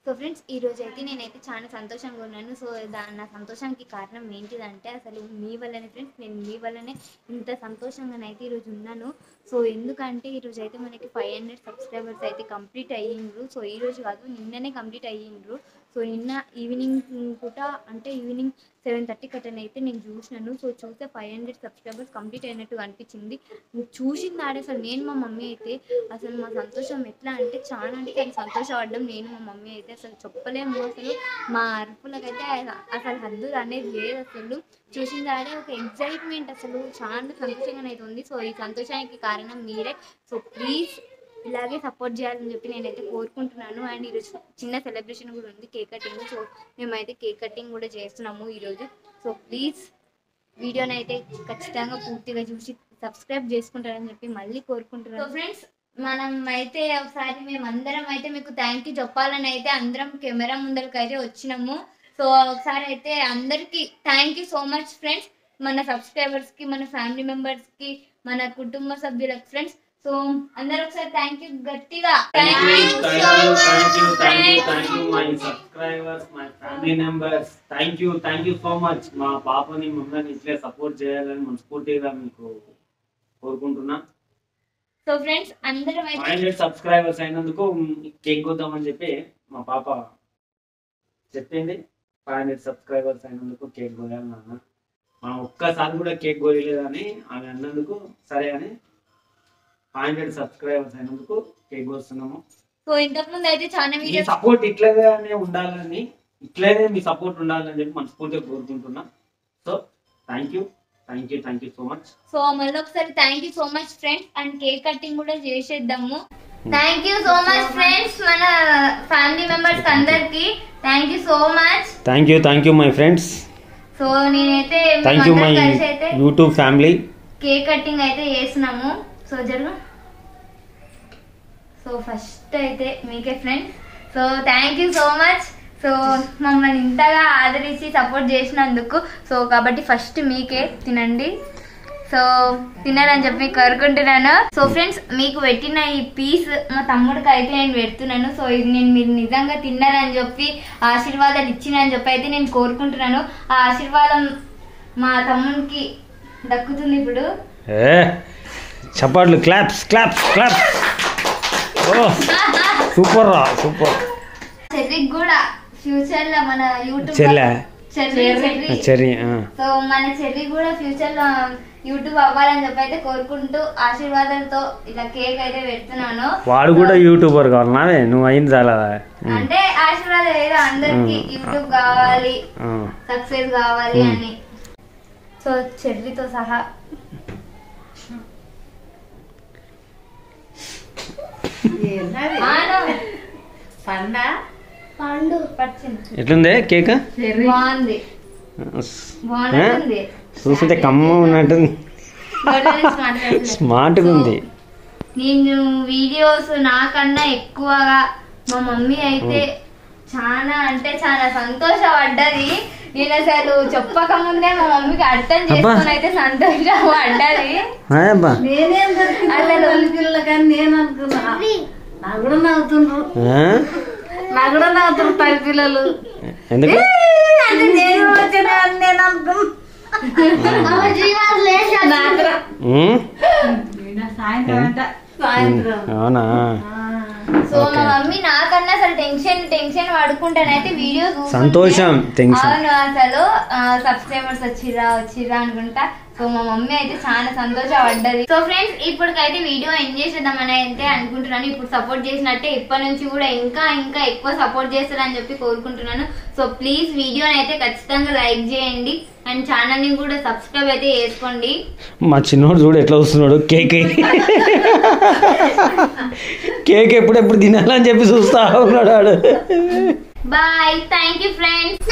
So friends ఈ రోజు అయితే నేనైతే చాలా సంతోషంగా ఉన్నాను. సో నా సంతోషానికి కారణం ఏంటిదంటే అసలు మీ వల్లనే ఫ్రెండ్స్. నేను మీ వల్లనే ఇంత సంతోషంగానైతే ఈరోజు ఉన్నాను. సో ఎందుకంటే ఈరోజు అయితే మనకి 500 సబ్స్క్రైబర్స్ అయితే కంప్లీట్ అయ్యిండ్రు. సో ఈరోజు కాదు నిన్ననే కంప్లీట్ అయ్యిండ్రు. సో నిన్న ఈవినింగ్ పూట అంటే ఈవినింగ్ 7:30 కట్టనైతే నేను చూసినాను. సో చూస్తే 500 సబ్స్క్రైబర్స్ కంప్లీట్ అయినట్టు అనిపించింది. చూసింది ఆడే అసలు నేను మా మమ్మీ అయితే అసలు మా సంతోషం ఎట్లా అంటే చాలా సంతోషపడ్డాం నేను మా మమ్మీ అయితే అసలు చెప్పలేము. అసలు మా అరుపులకైతే అసలు హద్దు అనేది లేదు. అసలు చూసిన ఆడే ఒక ఎగ్జైట్మెంట్ అసలు చాలా సంతోషంగా అయితే ఉంది. సో ఈ సంతోషానికి కారణం మీరే. సో ప్లీజ్ ఇలాగే సపోర్ట్ చేయాలని చెప్పి నేనైతే కోరుకుంటున్నాను. అండ్ ఈరోజు చిన్న సెలబ్రేషన్ కూడా ఉంది, కేక్ కటింగ్. సో మేమైతే కేక్ కటింగ్ కూడా చేస్తున్నాము ఈరోజు. సో ప్లీజ్ వీడియోని అయితే ఖచ్చితంగా పూర్తిగా చూసి సబ్స్క్రైబ్ చేసుకుంటారని చెప్పి మళ్ళీ కోరుకుంటున్నాను. సో ఫ్రెండ్స్ మనం అయితే ఒకసారి మేమందరం అయితే మీకు థ్యాంక్ యూ చెప్పాలని అయితే అందరం కెమెరా ముందరికి అయితే వచ్చినాము. సో ఒకసారి అయితే అందరికీ thank you so much friends. మన సబ్స్క్రైబర్స్కి, మన ఫ్యామిలీ మెంబర్స్కి, మన కుటుంబ సభ్యులకు ఫ్రెండ్స్. సో అందరూ ఒకసారి థ్యాంక్ యూ గట్టిగా. Thank you my subscribers, my family members. Thank you so much. మా పాపని మమ్మల్ని ఇట్లే సపోర్ట్ చేయాలని మనస్ఫూర్తిగా మీకు కోరుకుంటున్నా. సో ఫ్రెండ్స్ అందరం 500 సబ్స్క్రైబర్స్ అయినందుకు కేక్ కొద్దామని చెప్పి మా పాప చెప్పింది. 500 సబ్స్క్రైబర్స్ అయినందుకు కేక్ కొయ్యాలి నాన్న, మనం ఒక్కసారి కూడా కేక్ కొయ్యలేదని ఆమె అన్నందుకు సరే అని 500 సబ్స్క్రైబర్స్ అయినందుకు కేక్ కోస్తున్నాము. సో ఇంతకు ముందు అయితే చాలా మీ సపోర్ట్ ఇట్లానే ఉండాలని, ఇట్లనే మీ సపోర్ట్ ఉండాలని చెప్పి మనస్ఫూర్తిగా కోరుకుంటున్నా. So thank you so much. So మళ్ళీ ఒకసారి thank you so much friends. And cake cutting కూడా చేసేద్దాము. Thank you so much friends. మన ఫ్యామిలీ మెంబర్స్ అందరికి thank you so much. Thank you my friends. So నేనైతే thank you my YouTube family. Cake cutting అయితే చేస్తున్నాము. So జరుగు. So first అయితే మీకే friends. So thank you so much. So మమ్మల్ని ఇంతగా ఆదరించి సపోర్ట్ చేసినందుకు. సో కాబట్టి ఫస్ట్ మీకే తినండి. సో తినాలని చెప్పి కోరుకుంటున్నాను. సో ఫ్రెండ్స్ మీకు పెట్టిన ఈ పీస్ మా తమ్ముడికి అయితే నేను పెడుతున్నాను. సో ఇది మీరు నిజంగా తిన్నారని చెప్పి ఆశీర్వాదాలు ఇచ్చినని చెప్పి అయితే నేను కోరుకుంటున్నాను. ఆ ఆశీర్వాదం మా తమ్ముడికి దక్కుతుంది ఇప్పుడు. చప్పట్లు, క్లాప్స్. సూపర్ రా, సూపర్. చెర్రీకి కూడా ఫ్యూచర్ లో మన యూట్యూబ్ చెర్రీ. సో మన చెర్రీ కూడా ఫ్యూచర్ లో యూట్యూబ్ అవ్వాలని చెప్పి అయితే కోరుకుంటూ ఆశీర్వాదంతో ఇలా కేక్ అయితే పెడుతున్నాను. వాడు కూడా యూట్యూబర్ కావాలి, నువ్వు అయింది చాలా. అంటే ఆశీర్వాదం ఏదో అందరికి యూట్యూబ్ కావాలి, సక్సెస్ కావాలి అని. సో చెర్రీతో సహా పండు పచ్చింది. ఎట్లుంది కేక్? బాగుంది, బాగుంది. చూస్తుంటే కమ్మ ఉన్నట్టు స్మార్ట్గా ఉంది. నేను వీడియోస్ నాకన్నా ఎక్కువగా మా మమ్మీ అయితే చాలా అంటే చాలా సంతోషపడ్డది. నేను అసలు చెప్పక ముందే మా మమ్మీకి అర్థం చేసుకుని అయితే సంతోషపడ్డది. అసలు నేను అనుకున్నా నాకు కూడా నవ్వుతుండ్రు పది పిల్లలు. ఎందుకు అంటే నేను వచ్చిన నేను అనుకున్నా సాయంత్రం. అవునా? సో మా మమ్మీ నాకన్నా అసలు టెన్షన్ పడుకుంటానైతే వీడియో సంతోషం. అవును అసలు సబ్స్క్రైబర్స్ వచ్చిరా అనుకుంటా. సో మా మమ్మీ అయితే చాలా సంతోషపడ్డది. సో ఫ్రెండ్స్ ఇప్పటికైతే వీడియో ఎంజాయ్ చేసేద్దామని అయితే అనుకుంటున్నాను. ఇప్పుడు సపోర్ట్ చేసినట్టే ఇప్పటి నుంచి కూడా ఇంకా ఎక్కువ సపోర్ట్ చేస్తారని చెప్పి కోరుకుంటున్నాను. సో ప్లీజ్ వీడియోని అయితే ఖచ్చితంగా లైక్ చేయండి అండ్ ఛానల్ ని కూడా సబ్స్క్రైబ్ అయితే చేసుకోండి. మా చిన్నోడు చూడు ఎట్లా వస్తున్నాడు. కేక్ ఎప్పుడెప్పుడు తినాలని చెప్పి చూస్తా ఉన్నాడు. బాయ్. Thank you friends.